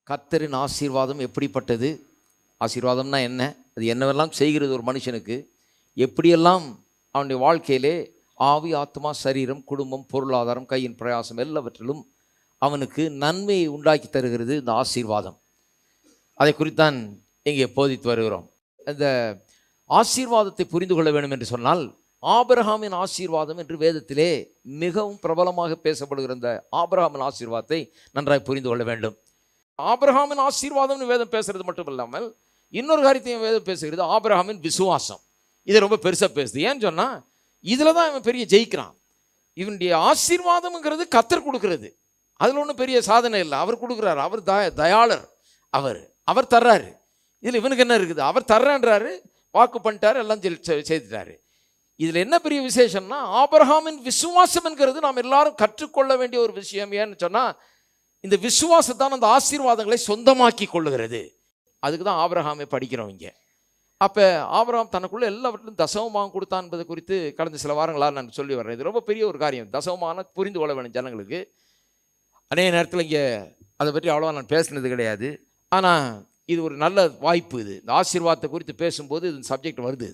கர்த்தரின் ஆசீர்வாதம் எப்படிப்பட்டது? ஆசீர்வாதம்னா என்ன? அது என்னவெல்லாம் செய்கிறது ஒரு மனுஷனுக்கு? எப்படியெல்லாம் அவனுடைய வாழ்க்கையிலே ஆவி, ஆத்மா, சரீரம், குடும்பம், பொருளாதாரம், கையின் பிரயாசம் எல்லாவற்றிலும் அவனுக்கு நன்மையை உண்டாக்கி தருகிறது இந்த ஆசீர்வாதம். அதை குறித்தான் இங்கே போதித்து வருகிறோம். இந்த ஆசீர்வாதத்தை புரிந்து கொள்ள வேண்டும் என்று சொன்னால், ஆபிரகாமின் ஆசீர்வாதம் என்று வேதத்திலே மிகவும் பிரபலமாக பேசப்படுகிற இந்த ஆபிரகாமின் ஆசீர்வாதத்தை நன்றாய் புரிந்து கொள்ள வேண்டும். ஆபிரகாமின் ஆசீர்வாதம்னு வேதம் பேசுறது மட்டும் இல்லாமல் இன்னொரு காரியத்தையும் வேதம் பேசுகிறது, ஆபிரகாமின் விசுவாசம். இதை ரொம்ப பெருசாக பேசுது. ஏன்னு சொன்னால், இதில் தான் இவன் பெரிய ஜெயிக்கிறான். இவனுடைய ஆசீர்வாதம்ங்கிறது கர்த்தர் கொடுக்கறது, அதில் ஒன்றும் பெரிய சாதனை இல்லை. அவர் கொடுக்குறாரு, அவர் தயாளர், அவர் தர்றாரு. இதில் இவனுக்கு என்ன இருக்குது? அவர் தர்றேன்றாரு, வாக்கு பண்ணிட்டாரு, எல்லாம் செய்துட்டாரு. இதில் என்ன பெரிய விசேஷம்னா, ஆபிரகாமின் விசுவாசம் என்கிறது நாம் எல்லாரும் கற்றுக்கொள்ள வேண்டிய ஒரு விஷயம். ஏன்னு சொன்னால், இந்த விசுவாசத்தான் அந்த ஆசீர்வாதங்களை சொந்தமாக்கி கொள்ளுகிறது. அதுக்கு தான் ஆபிரகாமை படிக்கிறோம் இங்கே. அப்போ ஆபிரகாம் தனக்குள்ள எல்லாவற்றிலும் தசமமாக கொடுத்தான் என்பது குறித்து கடந்த சில வாரங்களாக நான் சொல்லி வர்றேன். இது ரொம்ப பெரிய ஒரு காரியம். தசமமான புரிந்து கொள்ள வேணும் ஜனங்களுக்கு. அநேக நேரத்தில் இங்கே அதை பற்றி அவ்வளோவா நான் பேசினது கிடையாது. ஆனால் இது ஒரு நல்ல வாய்ப்பு. இந்த ஆசீர்வாதத்தை குறித்து பேசும்போது இது சப்ஜெக்ட் வருது.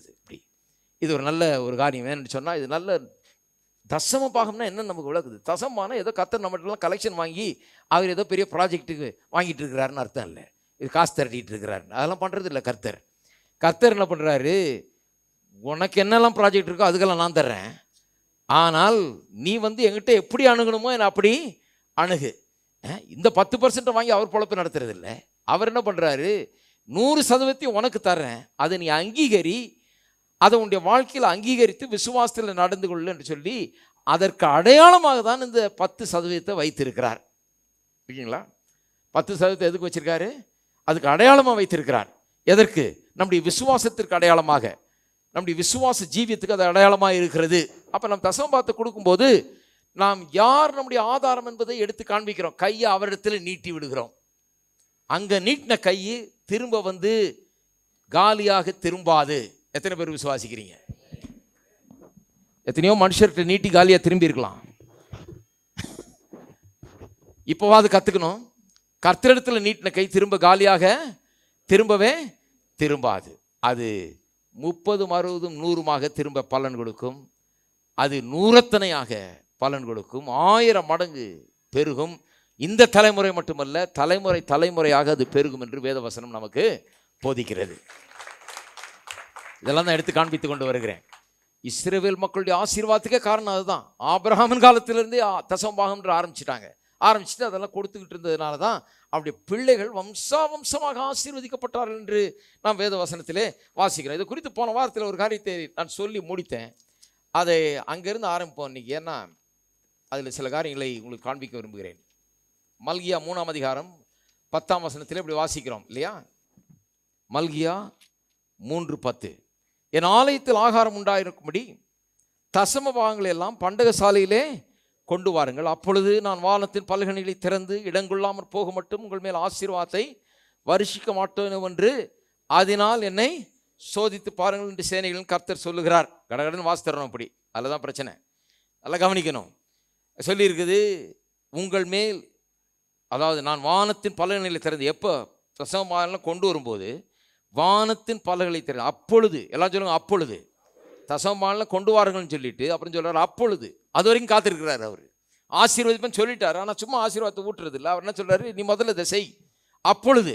இது ஒரு நல்ல ஒரு காரியம். ஏன்னு சொன்னால், இது நல்ல தசம பாகம்னா என்ன நமக்கு விளக்குது. தசமான ஏதோ கர்த்தர் நம்மகிட்டலாம் கலெக்ஷன் வாங்கி அவர் ஏதோ பெரிய ப்ராஜெக்ட்டுக்கு வாங்கிட்டு இருக்கிறாருன்னு அர்த்தம் இல்லை. இது காசு திரட்டிகிட்டு இருக்கிறாரு, அதெல்லாம் பண்ணுறது இல்லை. கர்த்தர் என்ன பண்ணுறாரு, உனக்கு என்னெல்லாம் ப்ராஜெக்ட் இருக்கோ அதுக்கெல்லாம் நான் தர்றேன், ஆனால் நீ என்கிட்ட எப்படி அணுகணுமோ என்னை அப்படி அணுகு. இந்த 10% வாங்கி அவர் பொழப்பு நடத்துறது இல்லை. அவர் என்ன பண்ணுறாரு, 100% உனக்கு தர்றேன், அதை நீ அங்கீகரி, அதை உன்னுடைய வாழ்க்கையில் அங்கீகரித்து விசுவாசத்தில் நடந்து கொள்ளு என்று சொல்லி அதற்கு அடையாளமாக தான் இந்த 10% வைத்திருக்கிறார். ஓகேங்களா? 10% எதுக்கு வச்சிருக்காரு? அதுக்கு அடையாளமாக வைத்திருக்கிறார். எதற்கு? நம்முடைய விசுவாசத்திற்கு அடையாளமாக, நம்முடைய விசுவாச ஜீவியத்துக்கு அது அடையாளமாக இருக்கிறது. அப்போ நம்ம தசமபாகத்தை கொடுக்கும்போது நாம் யார் நம்முடைய ஆதாரம் என்பதை எடுத்து காண்பிக்கிறோம். கையை அவரிடத்தில் நீட்டி விடுகிறோம். அங்கே நீட்டின கை திரும்ப காலியாக திரும்பாது. எத்தனை பேர் விசுவாசிக்கிறீங்க? எத்தனையோ மனுஷர்கிட்ட நீட்டி காலியாக திரும்பி இருக்கலாம். இப்போவாது கற்றுக்கணும், கர்த்தரிடத்தில் நீட்டின கை திரும்ப காலியாக திரும்பவே திரும்பாது. அது 30, 60, 100 திரும்ப பலன் கொடுக்கும். அது 100 பலன் கொடுக்கும். 1000 மடங்கு பெருகும். இந்த தலைமுறை மட்டுமல்ல, தலைமுறையாக அது பெருகும் என்று வேதவசனம் நமக்கு போதிக்கிறது. இதெல்லாம் தான் எடுத்து காண்பித்து கொண்டு வருகிறேன். இஸ்ரவேல் மக்களுடைய ஆசீர்வாதத்துக்கே காரணம் அதுதான். ஆபிரகாமின் காலத்திலிருந்தே தசமபாகம் ஆரம்பிச்சுட்டு அதெல்லாம் கொடுத்துக்கிட்டு இருந்ததுனால தான் அவருடைய பிள்ளைகள் வம்சமாக ஆசீர்வதிக்கப்பட்டார்கள் என்று நாம் வேத வசனத்திலே வாசிக்கிறோம். இது குறித்து போன வாரத்தில் ஒரு காரியத்தை நான் சொல்லி முடித்தேன். அதை அங்கேருந்து ஆரம்பிப்போம் இன்னைக்கு. ஏன்னா அதில் சில காரியங்களை உங்களுக்கு காண்பிக்க விரும்புகிறேன். மல்கியா 3ஆம் அதிகாரம் 10ஆம் வசனத்திலே இப்படி வாசிக்கிறோம் இல்லையா? மல்கியா 3:10, என் ஆலயத்தில் ஆகாரம் உண்டாயிருக்கும்படி தசம பாகங்களை எல்லாம் பண்டக சாலையிலே கொண்டு வாருங்கள். அப்பொழுது நான் வானத்தின் பலகணிகளை திறந்து இடங்கொள்ளாமற் போக மட்டும் உங்கள் மேல் ஆசீர்வாதத்தை வருஷிக்க மாட்டேன் என்று அதனால் என்னை சோதித்து பாருங்கள் என்று சேனைகளின் கர்த்தர் சொல்லுகிறார். கடகடன்னு வாசித்தரணும். அப்படி அதில் தான் பிரச்சனை. நல்லா கவனிக்கணும். சொல்லியிருக்குது, உங்கள் மேல், அதாவது நான் வானத்தின் பலகணிகளை திறந்து, எப்போ தசமபாகம்லாம் கொண்டு வரும்போது வானத்தின் பலகளை திறந்து, அப்பொழுது, எல்லாம் சொல்லுங்க அப்பொழுது, தசமபாகம்லாம் கொண்டு வாருங்கள்னு சொல்லிட்டு அப்புறம் சொல்கிறார் அப்பொழுது. அது வரைக்கும் காத்திருக்கிறார். அவர் ஆசீர்வதிப்பேன்னு சொல்லிட்டார். ஆனால் சும்மா ஆசீர்வாதத்தை ஊட்டுறது இல்லை. அவர் என்ன சொல்கிறாரு, நீ முதல்ல இதை செய், அப்பொழுது.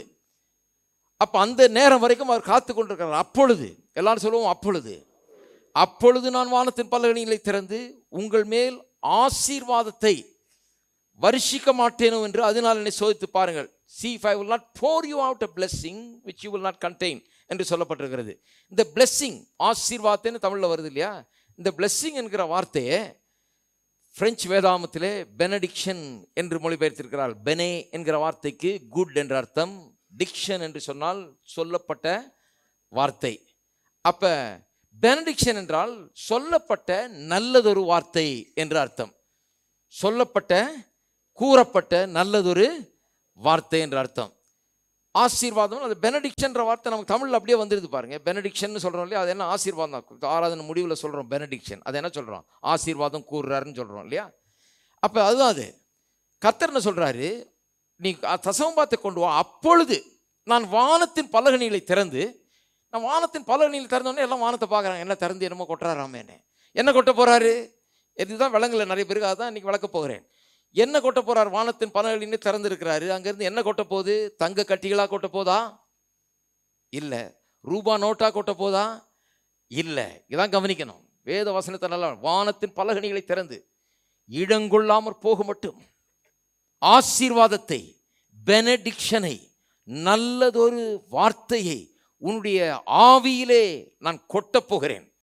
அப்போ அந்த நேரம் வரைக்கும் அவர் காத்து கொண்டிருக்கிறார். அப்பொழுது, எல்லாரும் சொல்லுவோம் அப்பொழுது நான் வானத்தின் பலகணிகளை திறந்து உங்கள் மேல் ஆசீர்வாதத்தை வருஷிக்க மாட்டேனோ என்று அதனால் என்னை சோதித்து பாருங்கள். See if I will not pour you out a blessing which you will not contain என்று சொல்லப்பட்டிருக்கிறது. இந்த பிளெஸ்ஸிங், ஆசீர்வாதத்தைன்னு தமிழில் வருது இல்லையா? இந்த பிளெஸ்ஸிங் என்கிற வார்த்தையை பிரெஞ்சு வேதாமத்திலே பெனடிக்ஷன் என்று மொழிபெயர்த்திருக்கிறார். பெனே என்கிற வார்த்தைக்கு குட் என்ற அர்த்தம், டிக்ஷன் என்று சொன்னால் சொல்லப்பட்ட வார்த்தை. அப்போ பெனடிக்ஷன் என்றால் சொல்லப்பட்ட நல்லதொரு வார்த்தை என்று அர்த்தம். சொல்லப்பட்ட, கூறப்பட்ட நல்லதொரு வார்த்தை என்ற அர்த்தம். ஆசீர்வாதம், அது பெனடிக்ஷன்ற வார்த்தை நமக்கு தமிழில் அப்படியே வந்துடுது பாருங்க. பெனடிக்ஷன் சொல்கிறோம் இல்லையா? அது என்ன ஆசீர்வாதம் தான். ஆராதனை முடிவில் சொல்கிறோம் பெனடிக்ஷன். அது என்ன சொல்கிறோம்? ஆசீர்வாதம் கூறுறாருன்னு சொல்கிறோம் இல்லையா? அப்போ அதுதான் அது. கர்த்தர் என்ன சொல்கிறாரு, நீ தசமபாத்தை கொண்டு வா, அப்பொழுது நான் வானத்தின் பலகணிகளை திறந்து, நான் வானத்தின் பலகணிகளை திறந்தோடனே எல்லாம் வானத்தை பார்க்குறாங்க, என்ன திறந்து என்னமோ கொட்டுறாராமேன்னு. என்ன கொட்ட போகிறாரு? இதுதான் விலங்குல நிறைய பேருக்கு, அதான் இன்றைக்கி விளக்க போகிறேன். என்ன கொட்ட போகிறார்? வானத்தின் பலகணின்னு திறந்துருக்கிறாரு. அங்கேருந்து என்ன கொட்ட போகுது? தங்க கட்டிகளாக கொட்ட போதா? இல்லை. ரூபா நோட்டா கொட்ட போதா? இல்லை. இதான் கவனிக்கணும். வேத வசனத்தை நல்லா, வானத்தின் பலகணிகளை திறந்து இடங்கொள்ளாமற் போக மட்டும் ஆசீர்வாதத்தை, பெனடிக்ஷனை, நல்லதொரு வார்த்தையை உன்னுடைய ஆவியிலே நான் கொட்டப் போகிறேன்.